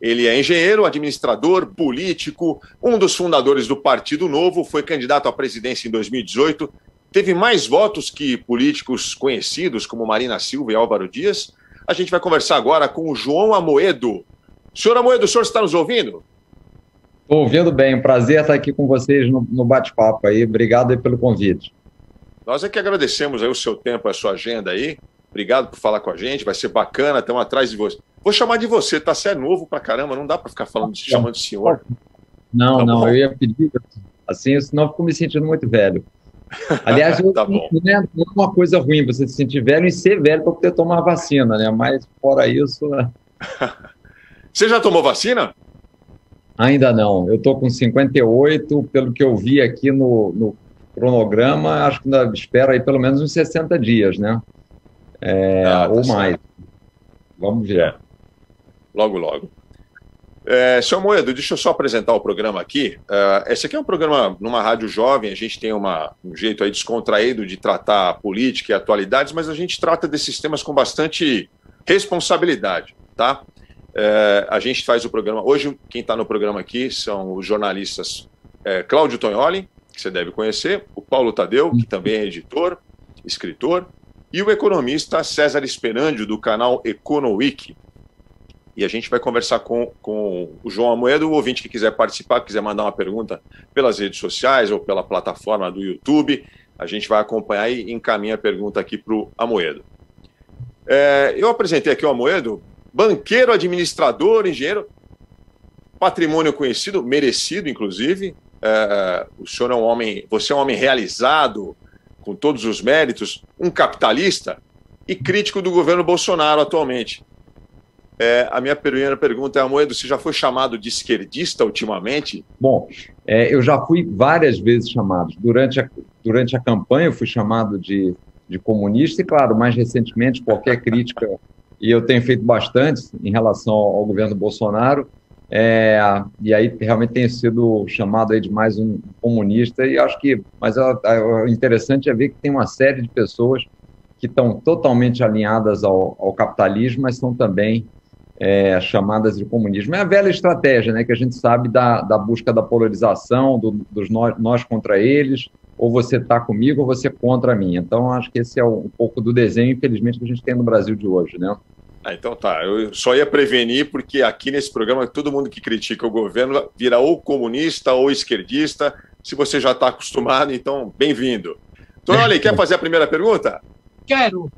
Ele é engenheiro, administrador, político, um dos fundadores do Partido Novo, foi candidato à presidência em 2018, teve mais votos que políticos conhecidos como Marina Silva e Álvaro Dias. A gente vai conversar agora com o João Amoedo. Senhor Amoedo, o senhor está nos ouvindo? Estou ouvindo bem, prazer estar aqui com vocês no bate-papo aí, obrigado aí pelo convite. Nós é que agradecemos aí o seu tempo, a sua agenda aí, obrigado por falar com a gente, vai ser bacana, estamos atrás de você. Vou chamar de você, tá? Você é novo pra caramba, não dá para ficar chamando de senhor. Não, tá não, bom? eu ia pedir assim, senão eu fico me sentindo muito velho. Aliás, Tá bom. não é uma coisa ruim você se sentir velho e ser velho para poder tomar vacina, né? Mas fora isso... Você já tomou vacina? Ainda não, eu estou com 58, pelo que eu vi aqui no cronograma, acho que ainda espero aí pelo menos uns 60 dias, né? Tá Ou certo. mais. Vamos ver. Logo, logo. Senhor Amoedo, deixa eu só apresentar o programa aqui. Esse aqui é um programa numa rádio jovem, a gente tem um jeito aí descontraído de tratar política e atualidades, mas a gente trata desses temas com bastante responsabilidade, tá? A gente faz o programa... Hoje, quem está no programa aqui são os jornalistas Cláudio Tognoli, que você deve conhecer, o Paulo Tadeu, que também é editor, escritor, e o economista César Esperandio, do canal EconoWeek. E a gente vai conversar com o João Amoedo, o ouvinte que quiser participar, quiser mandar uma pergunta pelas redes sociais ou pela plataforma do YouTube, a gente vai acompanhar e encaminha a pergunta aqui para o Amoedo. Eu apresentei aqui o Amoedo, banqueiro, administrador, engenheiro, patrimônio conhecido, merecido, inclusive. O senhor é um homem, você é um homem realizado, com todos os méritos, um capitalista e crítico do governo Bolsonaro atualmente. A minha primeira pergunta é, Amoedo, você já foi chamado de esquerdista ultimamente? Bom, eu já fui várias vezes chamado. Durante a campanha eu fui chamado de comunista e, claro, mais recentemente, qualquer crítica, e eu tenho feito bastante em relação ao governo Bolsonaro, e aí realmente tenho sido chamado aí de mais um comunista, e acho que, mas o interessante é ver que tem uma série de pessoas que estão totalmente alinhadas ao capitalismo, mas são também chamadas de comunismo. É a velha estratégia, né, que a gente sabe da busca da polarização, dos nós contra eles, ou você está comigo ou você contra mim. Então, acho que esse é um pouco do desenho, infelizmente, que a gente tem no Brasil de hoje, né? Então tá, eu só ia prevenir, porque aqui nesse programa, todo mundo que critica o governo vira ou comunista ou esquerdista. Se você já está acostumado, então, bem-vindo. Tognoli, quer fazer a primeira pergunta? Quero.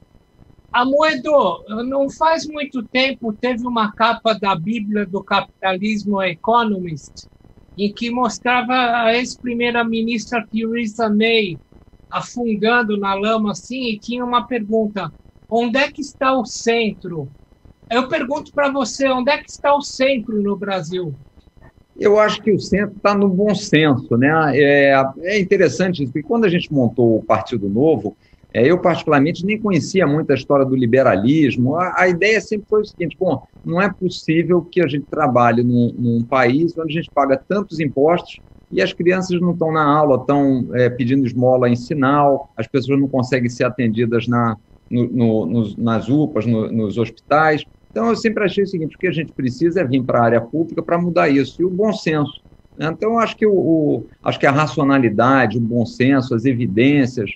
Amoedo, não faz muito tempo teve uma capa da Bíblia do Capitalismo Economist, em que mostrava a ex-primeira-ministra Theresa May afundando na lama assim, e tinha uma pergunta: onde é que está o centro? Eu pergunto para você, onde é que está o centro no Brasil? Eu acho que o centro está no bom senso, né? É interessante isso, porque quando a gente montou o Partido Novo, eu particularmente nem conhecia muito a história do liberalismo. A ideia sempre foi o seguinte: bom, não é possível que a gente trabalhe num país onde a gente paga tantos impostos e as crianças não estão na aula, estão pedindo esmola em sinal, as pessoas não conseguem ser atendidas nas UPAs, nos hospitais. Então, eu sempre achei o seguinte: o que a gente precisa é vir para a área pública para mudar isso, e o bom senso. Então, acho que a racionalidade, o bom senso, as evidências,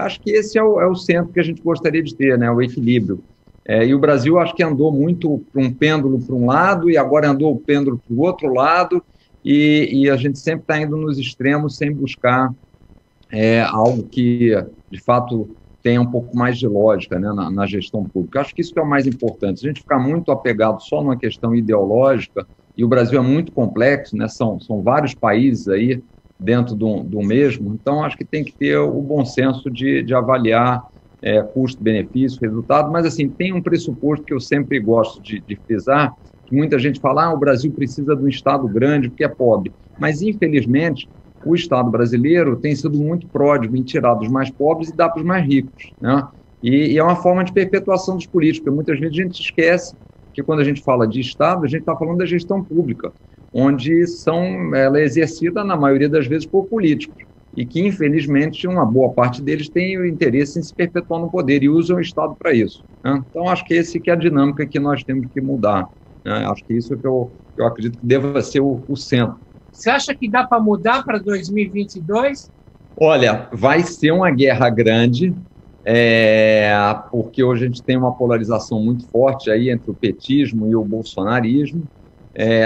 acho que esse é o centro que a gente gostaria de ter, né? O equilíbrio. E o Brasil, acho que andou muito para um pêndulo para um lado, e agora andou o pêndulo para o outro lado, e a gente sempre está indo nos extremos sem buscar algo que, de fato, tenha um pouco mais de lógica, né, na gestão pública. Acho que isso é o mais importante. Se a gente ficar muito apegado só numa questão ideológica, e o Brasil é muito complexo, né, são vários países aí dentro do mesmo, então acho que tem que ter o bom senso de avaliar custo-benefício, resultado, mas assim, tem um pressuposto que eu sempre gosto de frisar, que muita gente fala, o Brasil precisa de um Estado grande porque é pobre, mas infelizmente o Estado brasileiro tem sido muito pródigo em tirar dos mais pobres e dar para os mais ricos, né? E é uma forma de perpetuação dos políticos, porque muitas vezes a gente esquece que quando a gente fala de Estado, a gente está falando da gestão pública, onde ela é exercida, na maioria das vezes, por políticos, e que, infelizmente, uma boa parte deles tem o interesse em se perpetuar no poder e usam o Estado para isso, né? Então, acho que esse que é a dinâmica que nós temos que mudar. né? Acho que isso é que eu acredito que deva ser o centro. Você acha que dá para mudar para 2022? Olha, vai ser uma guerra grande, porque hoje a gente tem uma polarização muito forte aí entre o petismo e o bolsonarismo.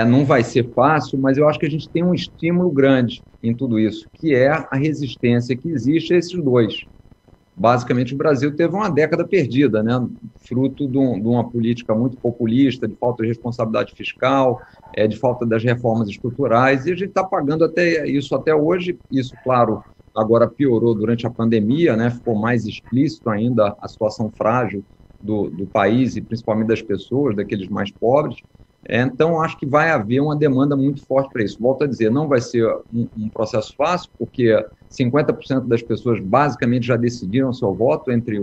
Não vai ser fácil, mas eu acho que a gente tem um estímulo grande em tudo isso, que é a resistência que existe a esses dois. Basicamente, o Brasil teve uma década perdida, né? Fruto de uma política muito populista, de falta de responsabilidade fiscal, de falta das reformas estruturais, e a gente está pagando até hoje. Isso, claro, agora piorou durante a pandemia, né? Ficou mais explícito ainda a situação frágil do país e principalmente das pessoas, daqueles mais pobres. Então, acho que vai haver uma demanda muito forte para isso. Volto a dizer, não vai ser um processo fácil, porque 50% das pessoas basicamente já decidiram seu voto entre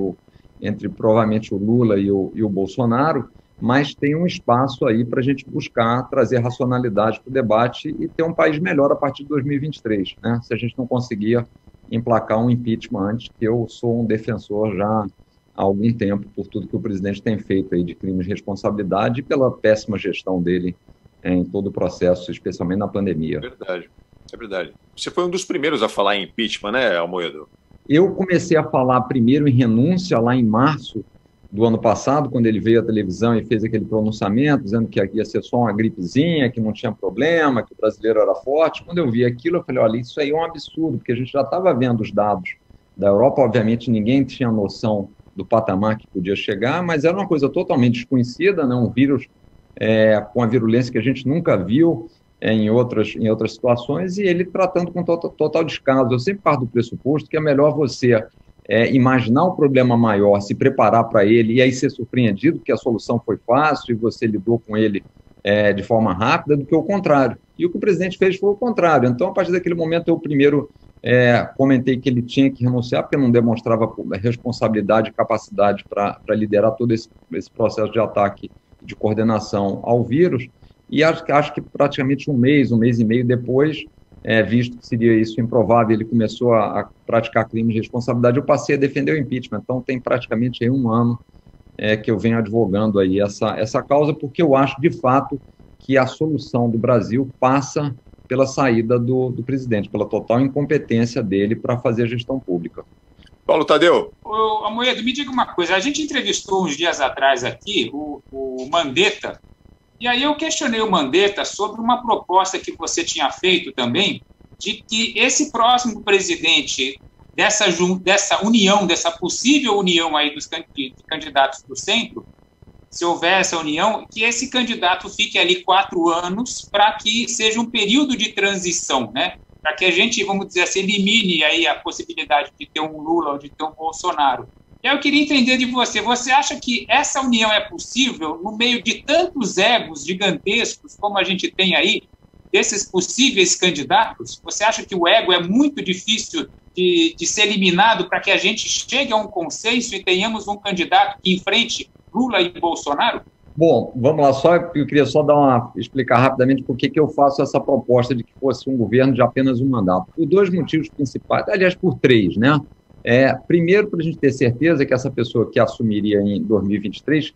provavelmente o Lula e o Bolsonaro, mas tem um espaço aí para a gente buscar trazer racionalidade para o debate e ter um país melhor a partir de 2023, né? Se a gente não conseguir emplacar um impeachment antes, que eu sou um defensor já há algum tempo por tudo que o presidente tem feito aí de crimes de responsabilidade e pela péssima gestão dele em todo o processo, especialmente na pandemia. É verdade. Você foi um dos primeiros a falar em impeachment, né, Almoedo? Eu comecei a falar primeiro em renúncia lá em março do ano passado, quando ele veio à televisão e fez aquele pronunciamento, dizendo que ia ser só uma gripezinha, que não tinha problema, que o brasileiro era forte. Quando eu vi aquilo, eu falei, olha, isso aí é um absurdo, porque a gente já estava vendo os dados da Europa, obviamente ninguém tinha noção do patamar que podia chegar, mas era uma coisa totalmente desconhecida, né? Um vírus com a virulência que a gente nunca viu em outras situações, e ele tratando com total descaso. Eu sempre parto do pressuposto que é melhor você imaginar um problema maior, se preparar para ele, e aí ser surpreendido que a solução foi fácil e você lidou com ele de forma rápida, do que o contrário. E o que o presidente fez foi o contrário. Então, a partir daquele momento, eu primeiro comentei que ele tinha que renunciar, porque não demonstrava responsabilidade e capacidade para liderar todo esse processo de ataque de coordenação ao vírus, e acho que praticamente um mês e meio depois, visto que seria isso improvável, ele começou a praticar crimes de responsabilidade, eu passei a defender o impeachment. Então tem praticamente aí um ano que eu venho advogando aí essa causa, porque eu acho de fato que a solução do Brasil passa pela saída do presidente, pela total incompetência dele para fazer a gestão pública. Paulo Tadeu. Almoedo, me diga uma coisa. A gente entrevistou uns dias atrás aqui o Mandetta, e aí eu questionei o Mandetta sobre uma proposta que você tinha feito também, de que esse próximo presidente dessa união, dessa possível união aí dos candidatos do centro, se houver essa união, que esse candidato fique ali 4 anos para que seja um período de transição, né? Para que a gente, vamos dizer assim, elimine aí a possibilidade de ter um Lula ou de ter um Bolsonaro. Eu queria entender de você. Você acha que essa união é possível no meio de tantos egos gigantescos como a gente tem aí, desses possíveis candidatos? Você acha que o ego é muito difícil de ser eliminado para que a gente chegue a um consenso e tenhamos um candidato que enfrente Lula e Bolsonaro? Bom, vamos lá, eu queria só explicar rapidamente por que eu faço essa proposta de que fosse um governo de apenas um mandato. Por 2 motivos principais, aliás, por 3, né? Primeiro, para a gente ter certeza que essa pessoa que assumiria em 2023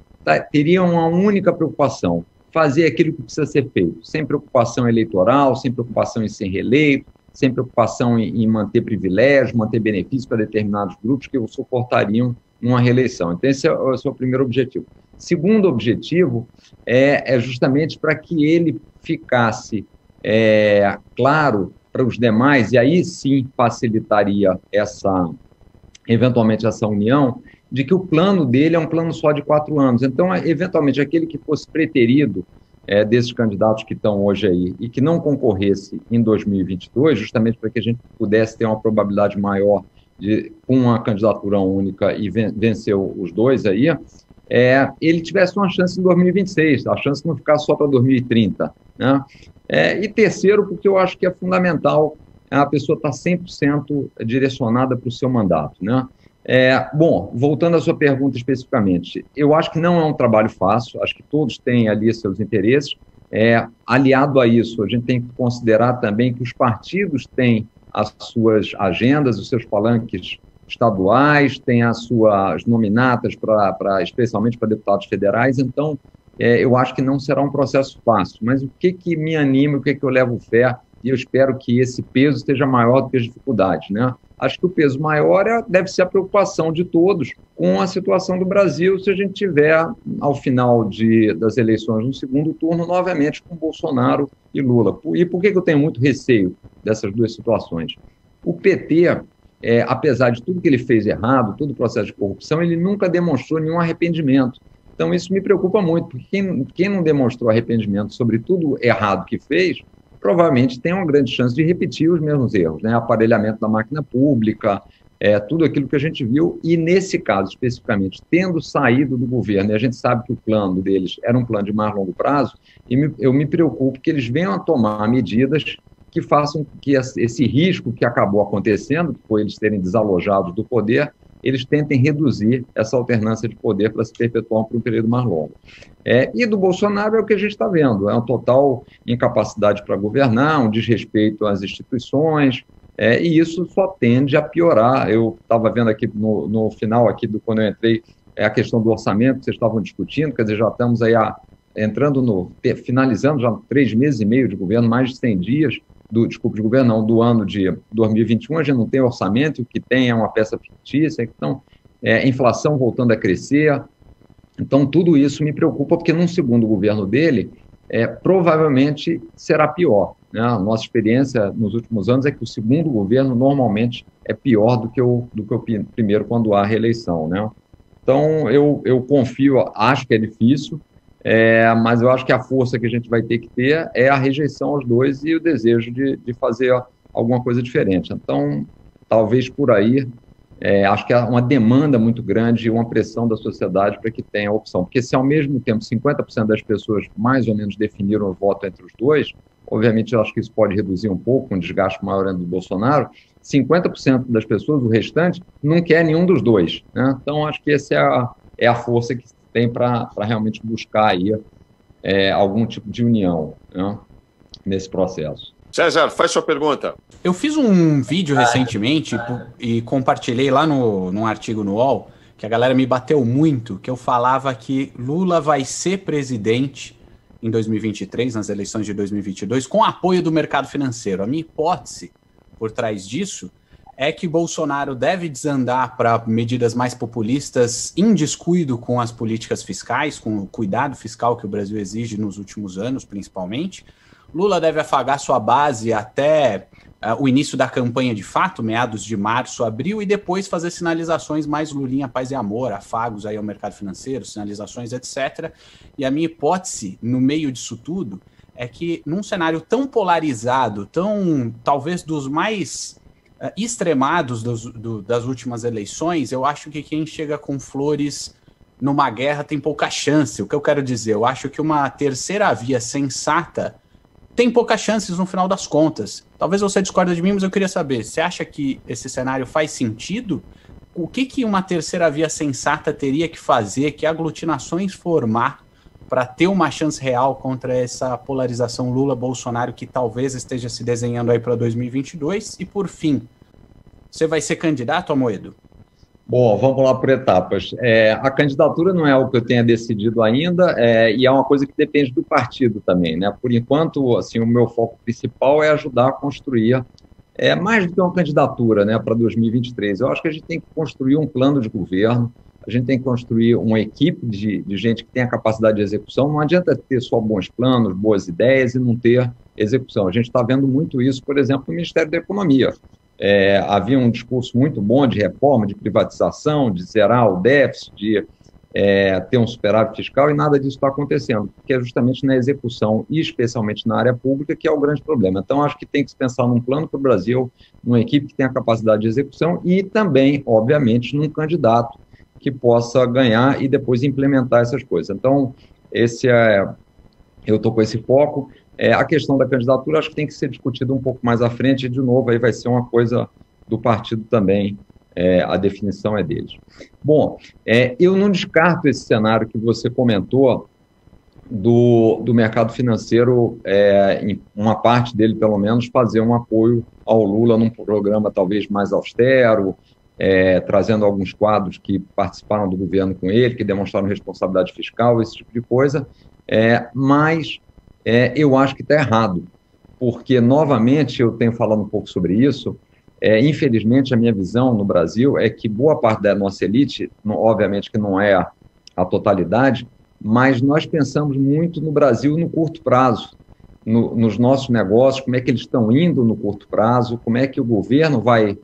teria uma única preocupação, fazer aquilo que precisa ser feito, sem preocupação eleitoral, sem preocupação em ser reeleito, sem preocupação em manter privilégios, manter benefícios para determinados grupos que o suportariam numa reeleição. Então, esse é o primeiro objetivo. Segundo objetivo é justamente para que ele ficasse claro para os demais, e aí sim facilitaria eventualmente essa união, de que o plano dele é um plano só de 4 anos. Então, eventualmente, aquele que fosse preterido desses candidatos que estão hoje aí e que não concorresse em 2022, justamente para que a gente pudesse ter uma probabilidade maior com uma candidatura única e vencer os 2 aí, ele tivesse uma chance em 2026, a chance de não ficar só para 2030. Né? E terceiro, porque eu acho que é fundamental a pessoa estar 100% direcionada para o seu mandato. Né? Bom, voltando à sua pergunta especificamente, eu acho que não é um trabalho fácil, acho que todos têm ali seus interesses. Aliado a isso, a gente tem que considerar também que os partidos têm as suas agendas, os seus palanques estaduais, têm as suas nominatas, especialmente para deputados federais. Então, eu acho que não será um processo fácil. Mas o que me anima, o que eu levo fé, e eu espero que esse peso esteja maior do que as dificuldades, né? Acho que o peso maior deve ser a preocupação de todos com a situação do Brasil, se a gente tiver, ao final das eleições, no segundo turno, novamente com Bolsonaro e Lula. E por que eu tenho muito receio dessas duas situações? O PT, apesar de tudo que ele fez errado, todo o processo de corrupção, ele nunca demonstrou nenhum arrependimento. Então, isso me preocupa muito, porque quem não demonstrou arrependimento sobre tudo errado que fez, provavelmente tem uma grande chance de repetir os mesmos erros, né? Aparelhamento da máquina pública, tudo aquilo que a gente viu, e nesse caso especificamente, tendo saído do governo, e a gente sabe que o plano deles era um plano de mais longo prazo, eu me preocupo que eles venham a tomar medidas que façam que esse risco que acabou acontecendo, que foi eles terem desalojados do poder, eles tentem reduzir essa alternância de poder para se perpetuar por um período mais longo. E do Bolsonaro é o que a gente está vendo, é uma total incapacidade para governar, um desrespeito às instituições, e isso só tende a piorar. Eu estava vendo aqui no final, aqui quando eu entrei, a questão do orçamento que vocês estavam discutindo, quer dizer, já estamos aí finalizando já 3 meses e meio de governo, mais de 100 dias, do ano de 2021, a gente não tem orçamento, o que tem é uma peça fictícia, então, inflação voltando a crescer. Então, tudo isso me preocupa, porque num segundo governo dele, provavelmente será pior, né? A nossa experiência nos últimos anos é que o segundo governo normalmente é pior do que o primeiro quando há reeleição, né? Então, eu confio, acho que é difícil, mas eu acho que a força que a gente vai ter que ter é a rejeição aos dois e o desejo de fazer alguma coisa diferente. Então, talvez por aí, acho que há uma demanda muito grande e uma pressão da sociedade para que tenha a opção. Porque se ao mesmo tempo 50% das pessoas mais ou menos definiram o voto entre os dois, obviamente eu acho que isso pode reduzir um pouco, um desgaste maior do Bolsonaro, 50% das pessoas, o restante, não quer nenhum dos dois, né? Então, acho que essa é a força que tem para realmente buscar aí algum tipo de união, né, nesse processo. César, faz sua pergunta. Eu fiz um vídeo recentemente e compartilhei lá num artigo no UOL, que a galera me bateu muito, que eu falava que Lula vai ser presidente em 2023, nas eleições de 2022, com apoio do mercado financeiro. A minha hipótese por trás disso é que Bolsonaro deve desandar para medidas mais populistas em descuido com as políticas fiscais, com o cuidado fiscal que o Brasil exige nos últimos anos, principalmente. Lula deve afagar sua base até o início da campanha de fato, meados de março, abril, e depois fazer sinalizações mais Lulinha, paz e amor, afagos aí ao mercado financeiro, sinalizações, etc. E a minha hipótese, no meio disso tudo, é que num cenário tão polarizado, talvez dos mais extremados das últimas eleições, eu acho que quem chega com flores numa guerra tem pouca chance. O que eu quero dizer? Eu acho que uma terceira via sensata tem poucas chances no final das contas. Talvez você discorde de mim, mas eu queria saber, você acha que esse cenário faz sentido? O que uma terceira via sensata teria que fazer, que aglutinações formar para ter uma chance real contra essa polarização Lula-Bolsonaro que talvez esteja se desenhando aí para 2022? E, por fim, você vai ser candidato, Amoedo? Bom, vamos lá por etapas. A candidatura não é algo que eu tenha decidido ainda, e é uma coisa que depende do partido também, né? Por enquanto, assim, o meu foco principal é ajudar a construir mais do que uma candidatura, né, para 2023. Eu acho que a gente tem que construir um plano de governo, a gente tem que construir uma equipe de gente que tenha capacidade de execução. Não adianta ter só bons planos, boas ideias e não ter execução. A gente está vendo muito isso, por exemplo, no Ministério da Economia. Havia um discurso muito bom de reforma, de privatização, de zerar o déficit, de ter um superávit fiscal, e nada disso está acontecendo, porque é justamente na execução, e especialmente na área pública, que é o grande problema. Então, acho que tem que se pensar num plano para o Brasil, numa equipe que tenha capacidade de execução e também, obviamente, num candidato que possa ganhar e depois implementar essas coisas. Então, eu estou com esse foco. A questão da candidatura acho que tem que ser discutida um pouco mais à frente, e, de novo, aí vai ser uma coisa do partido também, a definição é deles. Bom, eu não descarto esse cenário que você comentou do mercado financeiro, em uma parte dele, pelo menos, fazer um apoio ao Lula num programa talvez mais austero, trazendo alguns quadros que participaram do governo com ele, que demonstraram responsabilidade fiscal, esse tipo de coisa, mas eu acho que está errado, porque, novamente, eu tenho falado um pouco sobre isso, infelizmente, a minha visão no Brasil é que boa parte da nossa elite, obviamente que não é a totalidade, mas nós pensamos muito no Brasil no curto prazo, nos nossos negócios, como é que eles estão indo no curto prazo, como é que o governo vai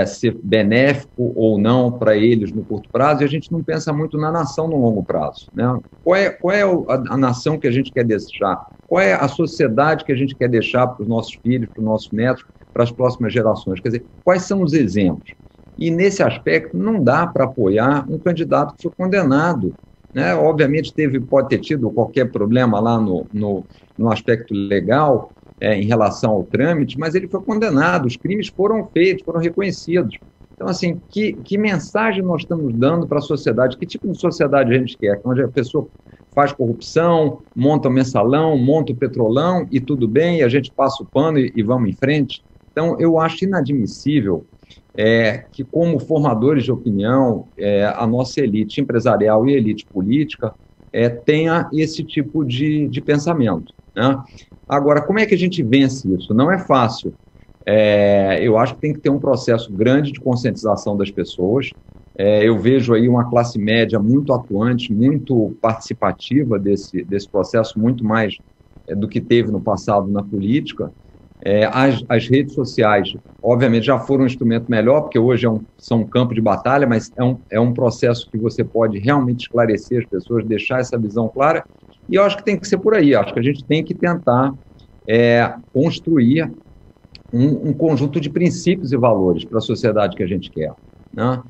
ser benéfico ou não para eles no curto prazo, e a gente não pensa muito na nação no longo prazo, né? Qual é a nação que a gente quer deixar? Qual é a sociedade que a gente quer deixar para os nossos filhos, para os nossos netos, para as próximas gerações? Quer dizer, quais são os exemplos? E, nesse aspecto, não dá para apoiar um candidato que foi condenado, né? Obviamente, pode ter tido qualquer problema lá no aspecto legal, em relação ao trâmite, mas ele foi condenado, os crimes foram feitos, foram reconhecidos. Então, assim, que mensagem nós estamos dando para a sociedade? Que tipo de sociedade a gente quer? Onde a pessoa faz corrupção, monta o mensalão, monta o petrolão e tudo bem, e a gente passa o pano e vamos em frente? Então, eu acho inadmissível que, como formadores de opinião, a nossa elite empresarial e elite política tenha esse tipo de pensamento, né? Agora, como é que a gente vence isso? Não é fácil. Eu acho que tem que ter um processo grande de conscientização das pessoas. Eu vejo aí uma classe média muito atuante, muito participativa desse processo, muito mais do que teve no passado na política. As redes sociais, obviamente, já foram um instrumento melhor, porque hoje são um campo de batalha, mas é um processo que você pode realmente esclarecer as pessoas, deixar essa visão clara. E eu acho que tem que ser por aí, acho que a gente tem que tentar construir um conjunto de princípios e valores para a sociedade que a gente quer, né?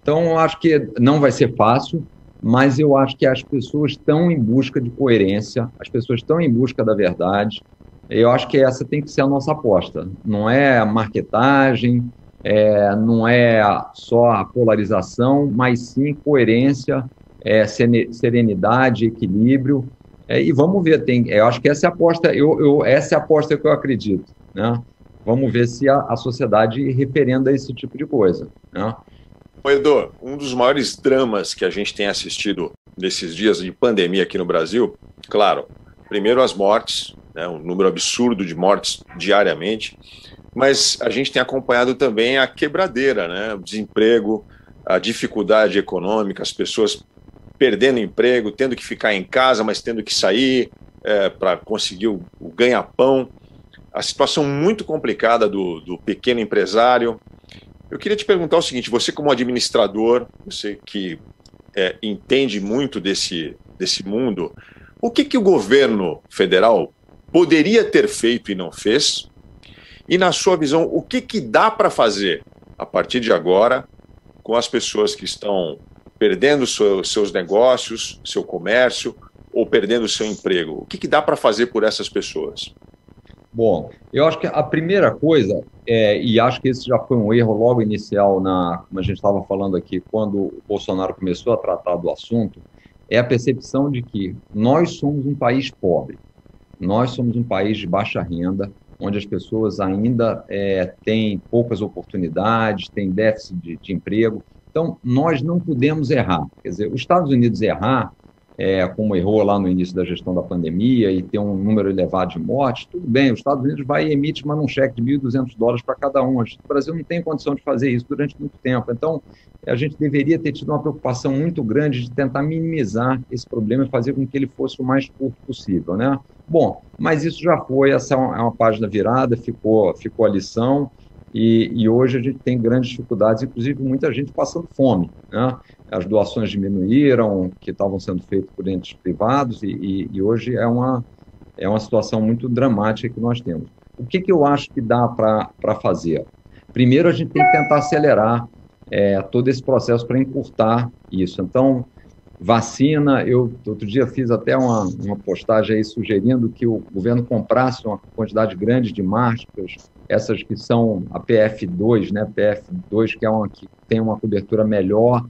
Então, eu acho que não vai ser fácil, mas eu acho que as pessoas estão em busca de coerência, as pessoas estão em busca da verdade. Eu acho que essa tem que ser a nossa aposta, não é marketagem, não é só a polarização, mas sim coerência, serenidade, equilíbrio, e vamos ver, eu acho que essa é a aposta, essa é a aposta que eu acredito, né? Vamos ver se a sociedade referenda esse tipo de coisa, né? Edu, um dos maiores dramas que a gente tem assistido nesses dias de pandemia aqui no Brasil, claro, primeiro as mortes, né, um número absurdo de mortes diariamente, mas a gente tem acompanhado também a quebradeira, né, o desemprego, a dificuldade econômica, as pessoas perdendo emprego, tendo que ficar em casa, mas tendo que sair para conseguir o ganha-pão, a situação muito complicada do pequeno empresário. Eu queria te perguntar o seguinte, você como administrador, você que entende muito desse mundo, o que o governo federal poderia ter feito e não fez? E, na sua visão, o que dá para fazer a partir de agora com as pessoas que estão perdendo seus negócios, seu comércio, ou perdendo seu emprego? O que dá para fazer por essas pessoas? Bom, eu acho que a primeira coisa, e acho que esse já foi um erro logo inicial, como a gente estava falando aqui, quando o Bolsonaro começou a tratar do assunto, é a percepção de que nós somos um país pobre, nós somos um país de baixa renda, onde as pessoas ainda têm poucas oportunidades, têm déficit de emprego. Então, nós não podemos errar. Quer dizer, os Estados Unidos errar, como errou lá no início da gestão da pandemia e ter um número elevado de mortes, tudo bem, os Estados Unidos vai e emite um cheque de $1.200 para cada um. O Brasil não tem condição de fazer isso durante muito tempo. Então, a gente deveria ter tido uma preocupação muito grande de tentar minimizar esse problema e fazer com que ele fosse o mais curto possível, né? Bom, mas isso já foi, essa é uma página virada, ficou a lição. E hoje a gente tem grandes dificuldades, inclusive muita gente passando fome, né? As doações diminuíram, que estavam sendo feitas por entes privados, e hoje é uma situação muito dramática que nós temos. O que eu acho que dá para fazer? Primeiro, a gente tem que tentar acelerar todo esse processo para encurtar isso. Então, vacina, eu outro dia fiz até uma postagem aí sugerindo que o governo comprasse uma quantidade grande de máscaras, essas que são a PF2, né? PF2, que tem uma cobertura melhor,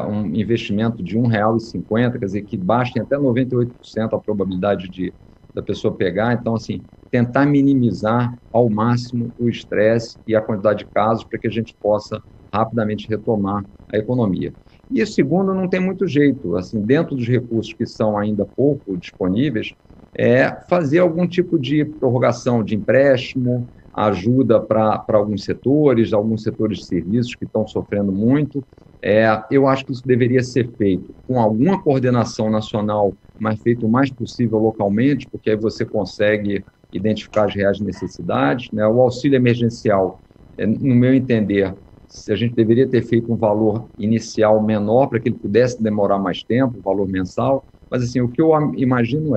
um investimento de R$1,50, quer dizer, que baixa em até 98% a probabilidade da pessoa pegar. Então, assim, tentar minimizar ao máximo o estresse e a quantidade de casos para que a gente possa rapidamente retomar a economia. E o segundo, não tem muito jeito, assim, dentro dos recursos que são ainda pouco disponíveis, fazer algum tipo de prorrogação de empréstimo, ajuda para alguns setores de serviços que estão sofrendo muito. Eu acho que isso deveria ser feito com alguma coordenação nacional, mas feito o mais possível localmente, porque aí você consegue identificar as reais necessidades, né? O auxílio emergencial, no meu entender, a gente deveria ter feito um valor inicial menor para que ele pudesse demorar mais tempo, o valor mensal, mas assim, o que eu imagino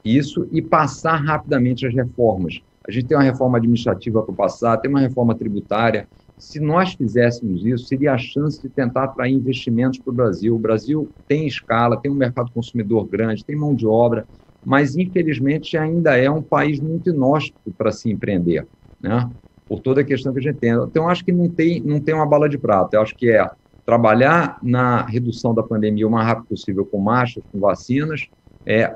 isso e passar rapidamente as reformas. A gente tem uma reforma administrativa para passar, tem uma reforma tributária. Se nós fizéssemos isso, seria a chance de tentar atrair investimentos para o Brasil. O Brasil tem escala, tem um mercado consumidor grande, tem mão de obra, mas, infelizmente, ainda é um país muito inóspito para se empreender, né? Por toda a questão que a gente tem. Então, acho que não tem uma bala de prata. Eu acho que trabalhar na redução da pandemia o mais rápido possível com máscaras, com vacinas,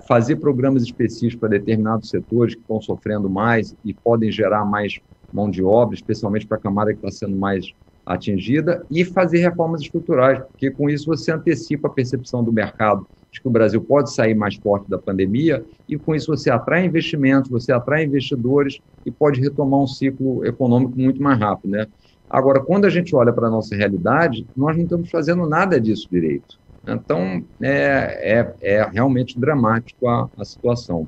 fazer programas específicos para determinados setores que estão sofrendo mais e podem gerar mais mão de obra, especialmente para a camada que está sendo mais atingida, e fazer reformas estruturais, porque com isso você antecipa a percepção do mercado de que o Brasil pode sair mais forte da pandemia, e com isso você atrai investimentos, você atrai investidores e pode retomar um ciclo econômico muito mais rápido, né? Agora, quando a gente olha para a nossa realidade, nós não estamos fazendo nada disso direito. Então, é realmente dramático a situação.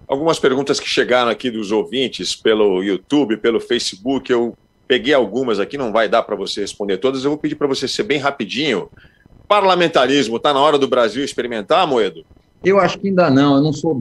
Algumas perguntas que chegaram aqui dos ouvintes pelo YouTube, pelo Facebook, eu peguei algumas aqui, não vai dar para você responder todas, eu vou pedir para você ser bem rapidinho. Parlamentarismo, está na hora do Brasil experimentar, Amoedo? Eu acho que ainda não,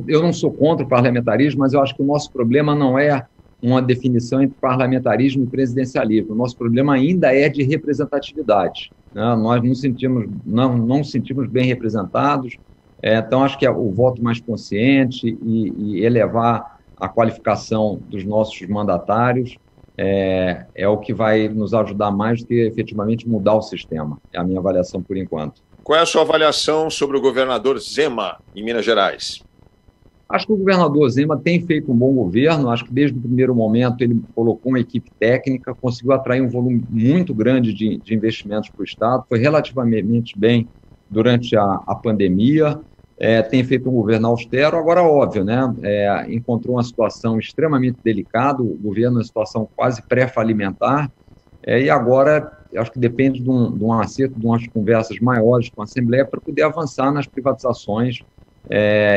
eu não sou contra o parlamentarismo, mas eu acho que o nosso problema não é uma definição entre parlamentarismo e presidencialismo. O nosso problema ainda é de representatividade, né? Nós não sentimos bem representados, então acho que o voto mais consciente e elevar a qualificação dos nossos mandatários é o que vai nos ajudar mais do que efetivamente mudar o sistema. É a minha avaliação por enquanto. Qual é a sua avaliação sobre o governador Zema, em Minas Gerais? Acho que o governador Zema tem feito um bom governo, acho que desde o primeiro momento ele colocou uma equipe técnica, conseguiu atrair um volume muito grande de investimentos para o Estado, foi relativamente bem durante a pandemia, tem feito um governo austero, agora óbvio, né? Encontrou uma situação extremamente delicada, o governo é uma situação quase pré-falimentar, e agora acho que depende de um acerto, de umas conversas maiores com a Assembleia para poder avançar nas privatizações,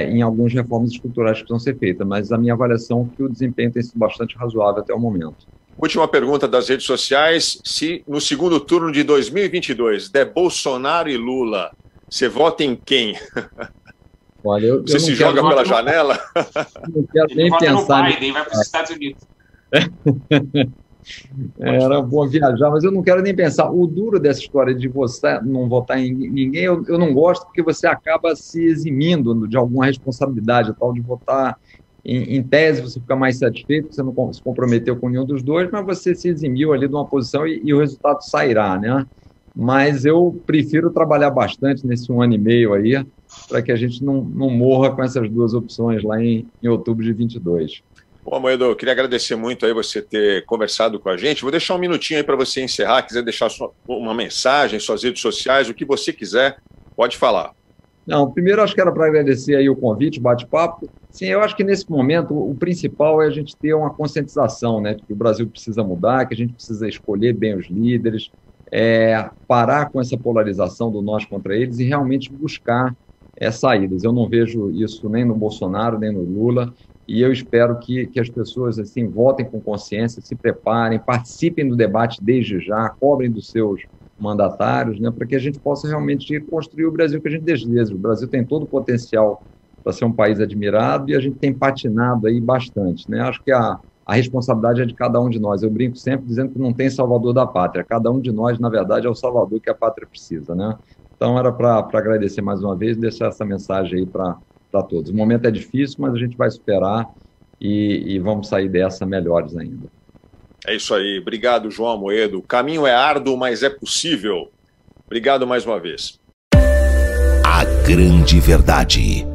em algumas reformas estruturais que precisam ser feitas, mas a minha avaliação é que o desempenho tem sido bastante razoável até o momento. Última pergunta das redes sociais, se no segundo turno de 2022 der Bolsonaro e Lula, você vota em quem? Olha, você se joga pela janela? Não quero nem pensar. No Biden, vai para os Estados Unidos. Era bom viajar, mas eu não quero nem pensar. O duro dessa história de você não votar em ninguém, eu não gosto, porque você acaba se eximindo de alguma responsabilidade, tal de votar em tese, você fica mais satisfeito, você não se comprometeu com nenhum dos dois, mas você se eximiu ali de uma posição e o resultado sairá, né? Mas eu prefiro trabalhar bastante nesse 1 ano e meio aí, para que a gente não morra com essas duas opções lá em outubro de 22. Bom, Amoedo, eu queria agradecer muito aí você ter conversado com a gente. Vou deixar um minutinho aí para você encerrar, quiser deixar uma mensagem, suas redes sociais, o que você quiser, pode falar. Não, primeiro acho que era para agradecer aí o convite, o bate-papo. Sim, eu acho que nesse momento o principal é a gente ter uma conscientização, né, de que o Brasil precisa mudar, que a gente precisa escolher bem os líderes, parar com essa polarização do nós contra eles e realmente buscar saídas. Eu não vejo isso nem no Bolsonaro, nem no Lula, e eu espero que as pessoas assim votem com consciência, se preparem, participem do debate desde já, cobrem dos seus mandatários, né, para que a gente possa realmente construir o Brasil que a gente deseja. O Brasil tem todo o potencial para ser um país admirado e a gente tem patinado aí bastante, né? Acho que a responsabilidade é de cada um de nós. Eu brinco sempre dizendo que não tem salvador da pátria. Cada um de nós, na verdade, é o salvador que a pátria precisa, né? Então, era para agradecer mais uma vez e deixar essa mensagem aí para todos. O momento é difícil, mas a gente vai superar e vamos sair dessa melhores ainda. É isso aí. Obrigado, João Amoedo. O caminho é árduo, mas é possível. Obrigado mais uma vez. A grande verdade.